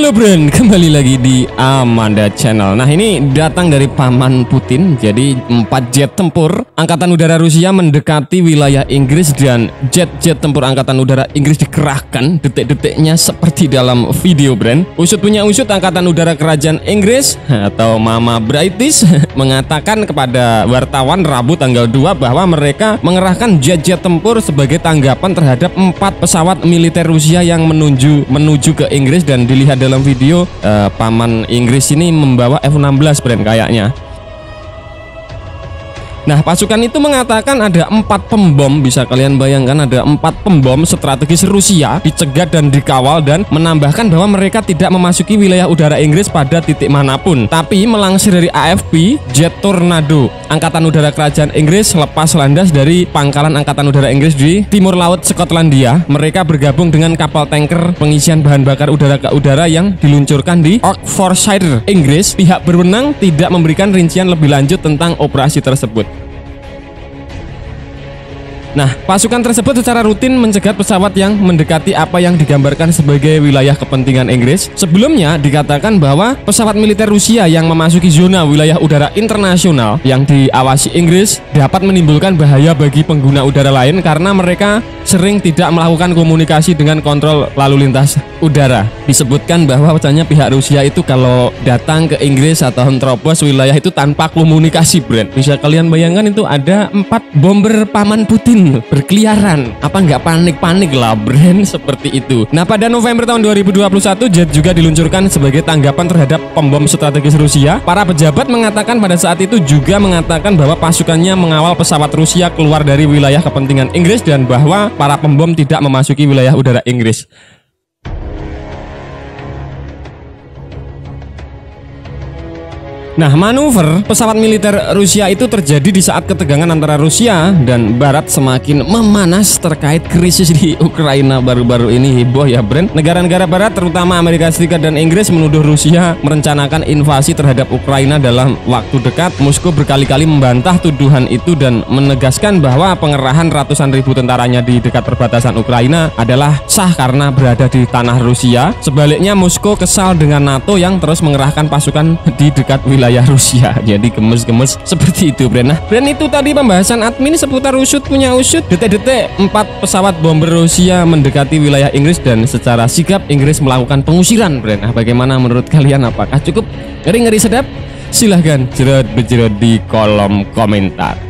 Halo Bren, kembali lagi di Amanda Channel. Nah, ini datang dari Paman Putin. Jadi 4 jet tempur Angkatan Udara Rusia mendekati wilayah Inggris dan jet-jet tempur Angkatan Udara Inggris dikerahkan. Detik-detiknya seperti dalam video Bren. Usut punya usut, Angkatan Udara Kerajaan Inggris atau Mama British mengatakan kepada wartawan Rabu tanggal 2 bahwa mereka mengerahkan jet-jet tempur sebagai tanggapan terhadap 4 pesawat militer Rusia yang menuju ke Inggris. Dan dilihat dalam video, Paman Inggris ini membawa F-16 Bren kayaknya. Nah, pasukan itu mengatakan ada 4 pembom. Bisa kalian bayangkan, ada 4 pembom strategis Rusia dicegat dan dikawal, dan menambahkan bahwa mereka tidak memasuki wilayah udara Inggris pada titik manapun. Tapi melansir dari AFP, jet Tornado Angkatan Udara Kerajaan Inggris lepas landas dari pangkalan Angkatan Udara Inggris di timur laut Skotlandia. Mereka bergabung dengan kapal tanker pengisian bahan bakar udara ke udara yang diluncurkan di Oxfordshire, Inggris. Pihak berwenang tidak memberikan rincian lebih lanjut tentang operasi tersebut. Nah, pasukan tersebut secara rutin mencegat pesawat yang mendekati apa yang digambarkan sebagai wilayah kepentingan Inggris. Sebelumnya dikatakan bahwa pesawat militer Rusia yang memasuki zona wilayah udara internasional yang diawasi Inggris dapat menimbulkan bahaya bagi pengguna udara lain karena mereka sering tidak melakukan komunikasi dengan kontrol lalu lintas udara. Disebutkan bahwa katanya pihak Rusia itu kalau datang ke Inggris atau menerobos wilayah itu tanpa komunikasi, Brand. Bisa kalian bayangkan, itu ada 4 bomber Paman Putin berkeliaran. Apa nggak panik-panik lah, Brand, seperti itu. Nah, pada November tahun 2021 jet juga diluncurkan sebagai tanggapan terhadap pembom strategis Rusia. Para pejabat mengatakan pada saat itu juga mengatakan bahwa pasukannya mengawal pesawat Rusia keluar dari wilayah kepentingan Inggris dan bahwa para pembom tidak memasuki wilayah udara Inggris. Nah, manuver pesawat militer Rusia itu terjadi di saat ketegangan antara Rusia dan Barat semakin memanas terkait krisis di Ukraina. Baru-baru ini heboh ya, Brand. Negara-negara Barat terutama Amerika Serikat dan Inggris menuduh Rusia merencanakan invasi terhadap Ukraina dalam waktu dekat. Moskow berkali-kali membantah tuduhan itu dan menegaskan bahwa pengerahan ratusan ribu tentaranya di dekat perbatasan Ukraina adalah sah karena berada di tanah Rusia. Sebaliknya, Moskow kesal dengan NATO yang terus mengerahkan pasukan di dekat wilayah Rusia. Jadi gemes-gemes seperti itu, Brand. Nah, Brand, itu tadi pembahasan admin seputar usut punya usut. Detik-detik 4 pesawat bomber Rusia mendekati wilayah Inggris dan secara sigap Inggris melakukan pengusiran, Brand. Nah, bagaimana menurut kalian? Apakah cukup ngeri-ngeri sedap? Silahkan cerot-bercerot di kolom komentar.